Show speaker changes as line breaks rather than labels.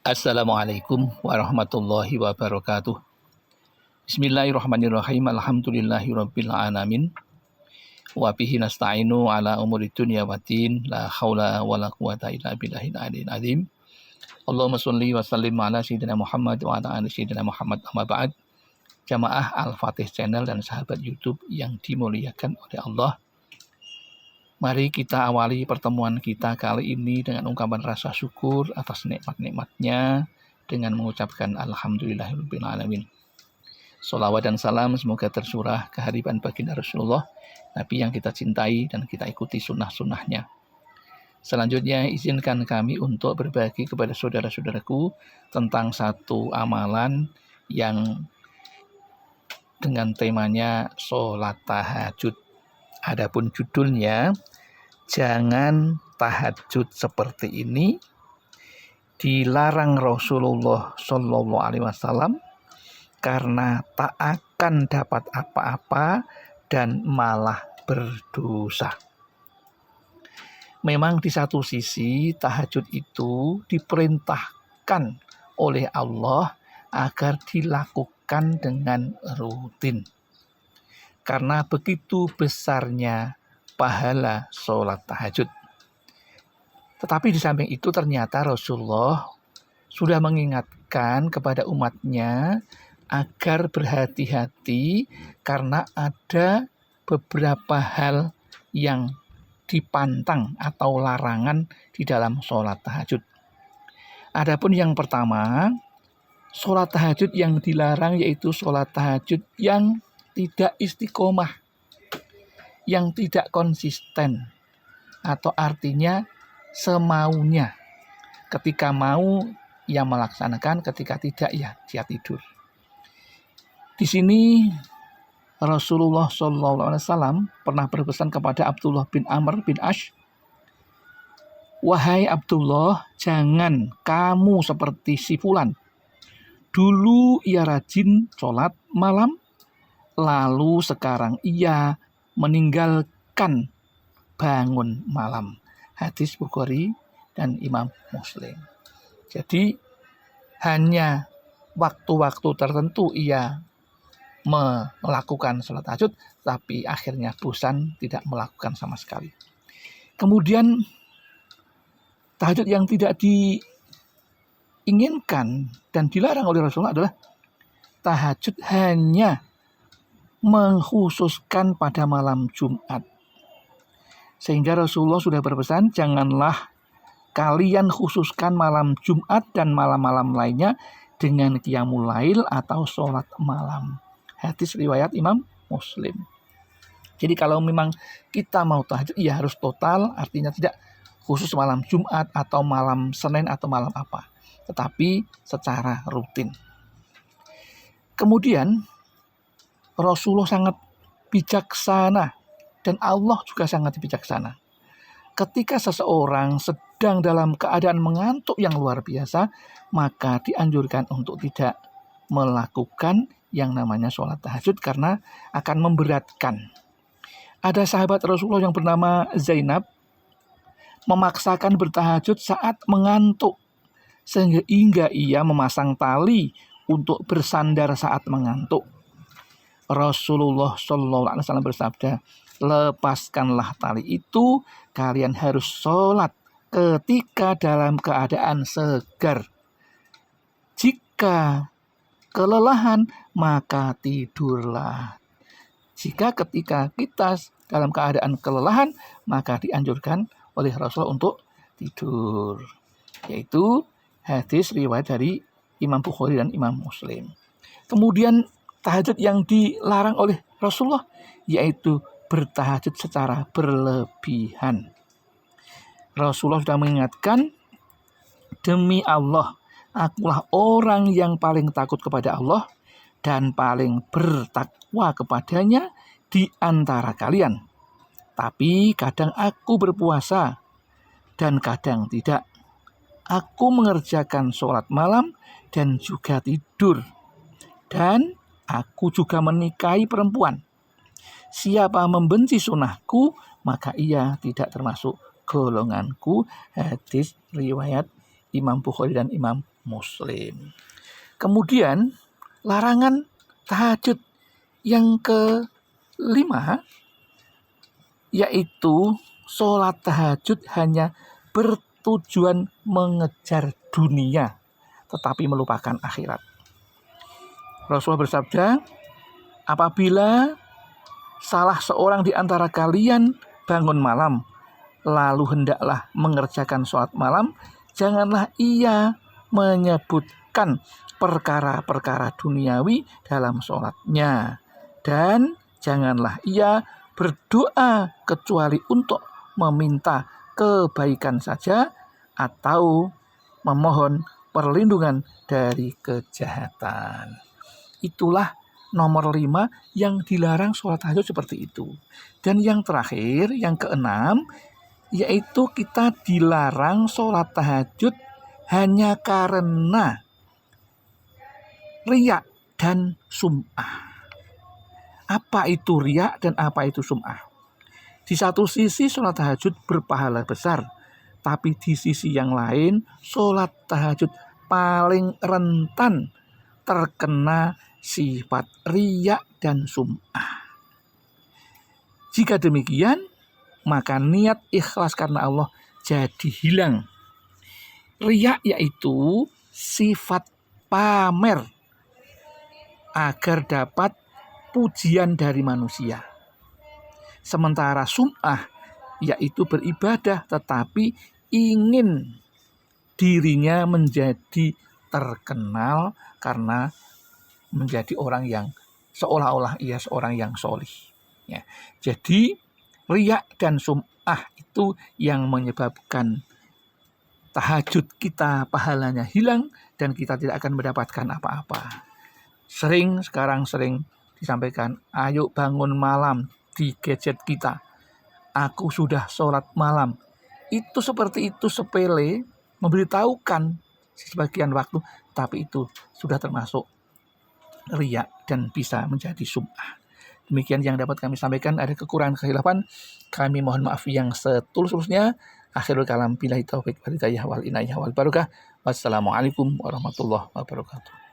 Assalamualaikum warahmatullahi wabarakatuh. Bismillahirrahmanirrahim. Alhamdulillahirabbil alamin. Wa bihi nasta'inu ala umuri dunya waddin. La haula wala quwata illa billahil aliyil azim. Allahumma shalli wa sallim ala sayyidina Muhammad wa ala ali sayyidina Muhammad. Amma ba'd. Jamaah Al-Fatih Channel dan sahabat YouTube yang dimuliakan oleh Allah. Mari kita awali pertemuan kita kali ini dengan ungkapan rasa syukur atas nikmat-nikmatnya dengan mengucapkan Alhamdulillahirabbil alamin. Sholawat dan salam semoga tersurah kehadiran baginda Rasulullah, Nabi yang kita cintai dan kita ikuti sunnah-sunnahnya. Selanjutnya izinkan kami untuk berbagi kepada saudara-saudaraku tentang satu amalan yang dengan temanya sholat tahajud. Adapun judulnya, jangan tahajud seperti ini, dilarang Rasulullah Shallallahu Alaihi Wasallam karena tak akan dapat apa-apa dan malah berdosa. Memang di satu sisi tahajud itu diperintahkan oleh Allah agar dilakukan dengan rutin. Karena begitu besarnya pahala sholat tahajud. Tetapi di samping itu ternyata Rasulullah sudah mengingatkan kepada umatnya agar berhati-hati karena ada beberapa hal yang dipantang atau larangan di dalam sholat tahajud. Adapun yang pertama, sholat tahajud yang dilarang yaitu sholat tahajud yang tidak istiqomah, yang tidak konsisten, atau artinya semaunya. Ketika mau, ia melaksanakan, ketika tidak, ya dia tidur. Di sini Rasulullah SAW pernah berpesan kepada Abdullah bin Amr bin Ash, "Wahai Abdullah, jangan kamu seperti si fulan. Dulu ia rajin sholat malam, lalu sekarang ia meninggalkan bangun malam." Hadis Bukhari dan Imam Muslim. Jadi hanya waktu-waktu tertentu ia melakukan sholat tahajud, tapi akhirnya bosan tidak melakukan sama sekali. Kemudian tahajud yang tidak diinginkan dan dilarang oleh Rasulullah adalah tahajud hanya mengkhususkan pada malam Jumat. Sehingga Rasulullah sudah berpesan, janganlah kalian khususkan malam Jumat dan malam-malam lainnya dengan qiyamul lail atau sholat malam. Hadis riwayat Imam Muslim. Jadi kalau memang kita mau tahajud, ya harus total, artinya tidak khusus malam Jumat atau malam Senin atau malam apa, tetapi secara rutin. Kemudian Rasulullah sangat bijaksana dan Allah juga sangat bijaksana. Ketika seseorang sedang dalam keadaan mengantuk yang luar biasa, maka dianjurkan untuk tidak melakukan yang namanya sholat tahajud karena akan memberatkan. Ada sahabat Rasulullah yang bernama Zainab memaksakan bertahajud saat mengantuk, sehingga ia memasang tali untuk bersandar saat mengantuk. Rasulullah SAW bersabda, lepaskanlah tali itu, kalian harus sholat ketika dalam keadaan segar. Jika kelelahan, maka tidurlah. Jika ketika kita dalam keadaan kelelahan, maka dianjurkan oleh Rasulullah untuk tidur. Yaitu hadis riwayat dari Imam Bukhari dan Imam Muslim. Kemudian tahajud yang dilarang oleh Rasulullah yaitu bertahajud secara berlebihan. Rasulullah sudah mengingatkan, demi Allah, akulah orang yang paling takut kepada Allah dan paling bertakwa kepadanya di antara kalian. Tapi kadang aku berpuasa dan kadang tidak. Aku mengerjakan sholat malam dan juga tidur. Dan aku juga menikahi perempuan. Siapa membenci sunnahku, maka ia tidak termasuk golonganku. Hadis riwayat Imam Bukhari dan Imam Muslim. Kemudian larangan tahajud yang kelima, yaitu sholat tahajud hanya bertujuan mengejar dunia, tetapi melupakan akhirat. Rasulullah bersabda, apabila salah seorang di antara kalian bangun malam, lalu hendaklah mengerjakan sholat malam, janganlah ia menyebutkan perkara-perkara duniawi dalam sholatnya, dan janganlah ia berdoa kecuali untuk meminta kebaikan saja atau memohon perlindungan dari kejahatan. Itulah nomor 5 yang dilarang sholat tahajud seperti itu. Dan yang terakhir, yang keenam, yaitu kita dilarang sholat tahajud hanya karena riya dan sum'ah. Apa itu riya dan apa itu sum'ah? Di satu sisi sholat tahajud berpahala besar, tapi di sisi yang lain sholat tahajud paling rentan terkena sifat riya dan sum'ah. Jika demikian, maka niat ikhlas karena Allah jadi hilang. Riya yaitu sifat pamer agar dapat pujian dari manusia. Sementara sum'ah yaitu beribadah tetapi ingin dirinya menjadi terkenal karena menjadi orang yang seolah-olah ia seorang yang sholih. Ya. Jadi riya dan sum'ah itu yang menyebabkan tahajud kita pahalanya hilang dan kita tidak akan mendapatkan apa-apa. Sekarang sering disampaikan, ayo bangun malam di gadget kita. Aku sudah sholat malam. Itu seperti itu sepele, memberitahukan sebagian waktu, tapi itu sudah termasuk riya dan bisa menjadi sum'ah. Demikian yang dapat kami sampaikan. Ada kekurangan kekhilafan, kami mohon maaf yang setulus-tulusnya. Akhirul kalam, billahi taufik wal hidayah wal inayah wal barakah. Wassalamualaikum warahmatullahi wabarakatuh.